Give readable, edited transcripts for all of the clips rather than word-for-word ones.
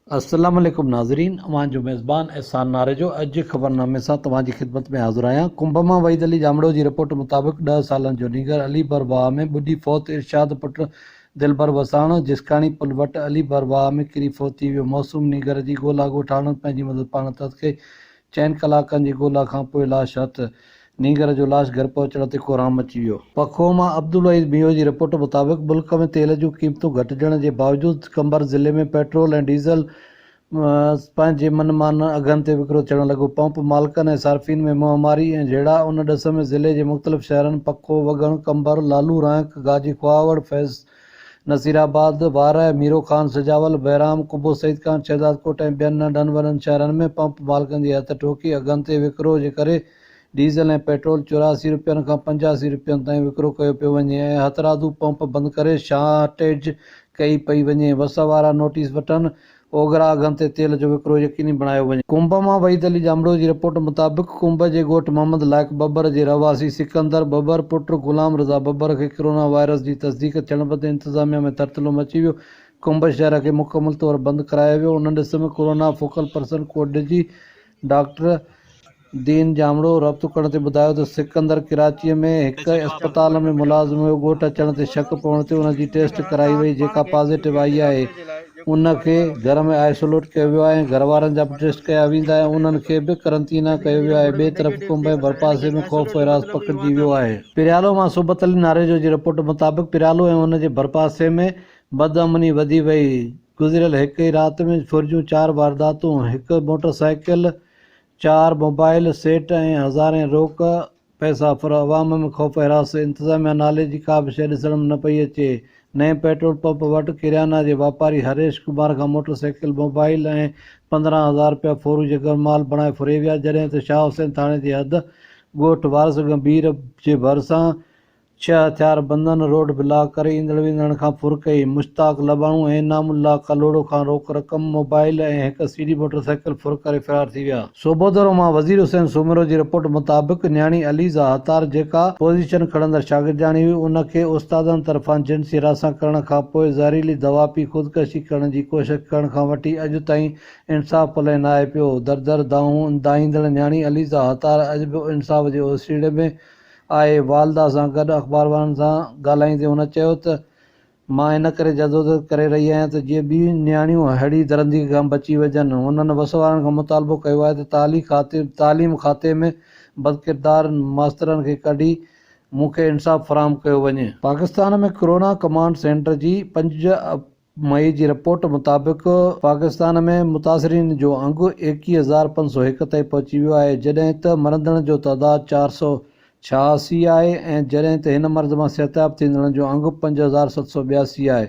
अस्सलाम वालेकुम नाज़रीन, अवां जो मेज़बान एहसान नारे जो अॼु ख़बरनामे सां तव्हांजी ख़िदमत में हाज़िर आहियां। कुंभ मां वहीद अली जामड़ो जी रिपोर्ट मुताबिक़ 10 सालनि जो नीगर अली बरवाह में ॿुॾी फ़ौत। इरशाद पुटु दिलबर वसाण जिसकाणी पुल वटि अली बरवाह में किरी फ़ौत थी वियो। मौसूम नीगर जी ॻोल्हा ॻोठाणनि पंहिंजी मदद पाण तर्क कई। 4 कलाकनि जी ॻोल्हा खां पोइ लाश हथ। नीगर जो लाश घर पहुचण ते कोराम अची वियो। पखो मां अब्दुल वहीद मियो जी रिपोर्ट मुताबिक़ मुल्क में तेल जूं क़ीमतूं घटिजण जे बावजूदि कंबर ज़िले में पेट्रोल ऐं डीज़ल पंहिंजे मनमान अघनि ते विकिरो थियणु लॻो। पंप मालिकनि ऐं सार्फ़िन में मुंहमारी ऐं झेड़ा। उन ॾिस में ज़िले जे मुख़्तलिफ़ शहरनि पखो, वगण, कंबर, लालू रांक, गाजी खुआवड़, फैज़ नसीराबाद, वार, मीरो खान, सजावल, बहराम, कुबो सईद खान, शहजाद कोट ऐं ॿियनि नंढनि वॾनि शहरनि में पंप मालिकनि जी हथ ठोकी अघनि ते विकिरो जे करे डीज़ल ऐं पेट्रोल 84 रुपयनि खां 85 रुपयनि ताईं विकिरो कयो पियो वञे ऐं हथरादू पंप बंदि करे शार्टेज कई पई वञे। वस वारा नोटिस वठनि, ओघरा अघनि ते तेल जो विकिरो यकीनी बणायो वञे। कुंभ मां वहीद अली जामड़ो जी रिपोर्ट मुताबिक़ कुंभ जे ॻोठ मोहम्मद लाइक़ बब्बर जे रवासी सिकंदर बब्बर पुटु ग़ुलाम रज़ा बब्बर खे कोरोना वायरस जी तस्दीक थियण बदि इंतिज़ामिया में तरतलो मची वियो। कुंभ शहर खे मुकमल तौरु बंदि करायो वियो। उन ॾिस में कोरोना फोकल पर्सन कोड जी डॉक्टर दीन जामड़ो रब्तो करण ते ॿुधायो त सिकंदर कराचीअ में हिकु अस्पताल में मुलाज़िम हुयो। ॻोठ अचण ते शक पवण ते उनजी टेस्ट कराई वई, जेका पॉज़िटिव आई आहे। उनखे घर में आइसोलेट कयो वियो आहे ऐं घर वारनि जा बि टेस्ट कया वेंदा ऐं उन्हनि खे बि करंटीना कयो वियो आहे। ॿिए तरफ़ कुंभ ऐं भरपासे में ख़ौफ़ हिरास पकड़िजी वियो आहे। पिरियालो मां सोबत अली नारे जो जी रिपोर्ट मुताबिक़ पिरियालो ऐं उन जे भरपासे में बदअमनी वधी वई। गुज़िरियल हिकु ई राति में फुर्जूं 4 वारदातूं, हिकु मोटरसाइकिल, 4 मोबाइल सेट ऐं हज़ारें रोक पैसा फुर। अवाम में ख़ौफ़ हिरास। इंतिज़ामिया नाले जी का बि शइ ॾिसण में न पई अचे। नए पेट्रोल पंप वटि किरियाना जे वापारी हरेश कुमार खां मोटरसाइकिल, मोबाइल ऐं 15,000 रुपया फोरू जगर माल बणाए फुरे विया। जॾहिं त शाह हुसैन थाणे जी हद ॻोठ वारस गंभीर जे भरिसां 6 हथियार बंदन रोड ब्लॉक करे ईंदड़ वेंदड़ खां फुर कई। मुश्ताक लबाणू ऐं इनामुल्ला कलोड़ो खां रोक रक़म, मोबाइल ऐं हिकु सीडी मोटरसाइकिल फुर करे फ़रार थी विया। सोबोदरो मां वज़ीर हुसैन सूमरो जी रिपोर्ट मुताबिक़ न्याणी अलीज़ा हतार जेका पोज़ीशन खणंदड़ शागिर्दाणी हुई, उनखे उस्तादनि तरफ़ां जिन्सी हिरासत करण खां पोइ ज़हरीली दवा पी ख़ुदकशी करण जी कोशिश करण खां वठी अॼु ताईं इंसाफ़ पले न आहे पियो। दर दाहींदड़ न्याणी अलीज़ा हतार अॼु बि इंसाफ़ जे ओसीड़े में आहे। वालदा सां गॾु अख़बार वारनि सां ॻाल्हाईंदे हुन चयो त मां इन करे जदोजहद करे रही आहियां त जीअं ॿियूं न्याणियूं अहिड़ी दरंदगी खां बची वञनि। हुननि वस वारनि खां मुतालबो कयो आहे त तालीम खाते में बदकिरदार मास्तरनि खे कढी मूंखे इंसाफ़ फ़राहम कयो वञे। पाकिस्तान में कोरोना कमांड सेंटर जी 5 मई जी रिपोर्ट मुताबिक़ पाकिस्तान में मुतासिरीन जो अंगु 21,501 ताईं पहुची वियो आहे, जॾहिं त मरंदड़ जो तइदाद 486 आहे ऐं जॾहिं त हिन मर्ज़ मां सिहतयाब थींदड़नि जो अंगु 5,782 आहे।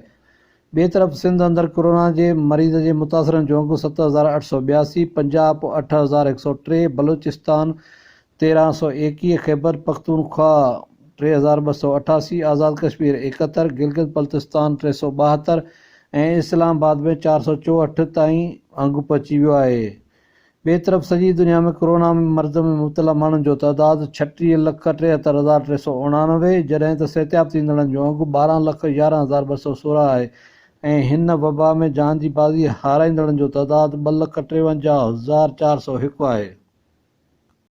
ॿिए तरफ़ सिंध अंदरि कोरोना जे मरीज़ जे मुतासिरनि जो अंगु 7,882, पंजाब 8,103, बलूचिस्तान 1,321, ख़ैबर पख्तूनख्वा 3,288, आज़ाद कश्मीर 71, गिलगित बल्तिस्तान 372 ऐं इस्लामाबाद में 464 ताईं अंगु पहुची वियो आहे। ॿिए तरफ़ सॼी दुनिया में कोरोना मर्ज़ में मुब्तला माण्हुनि जो तइदाद 36,73,389, जॾहिं त सिहतयाब थींदड़नि जो अंगु 12,11,216 आहे ऐं हिन वबा में जान जी बाज़ी हाराईंदड़नि जो तइदाद 2,53,401 आहे।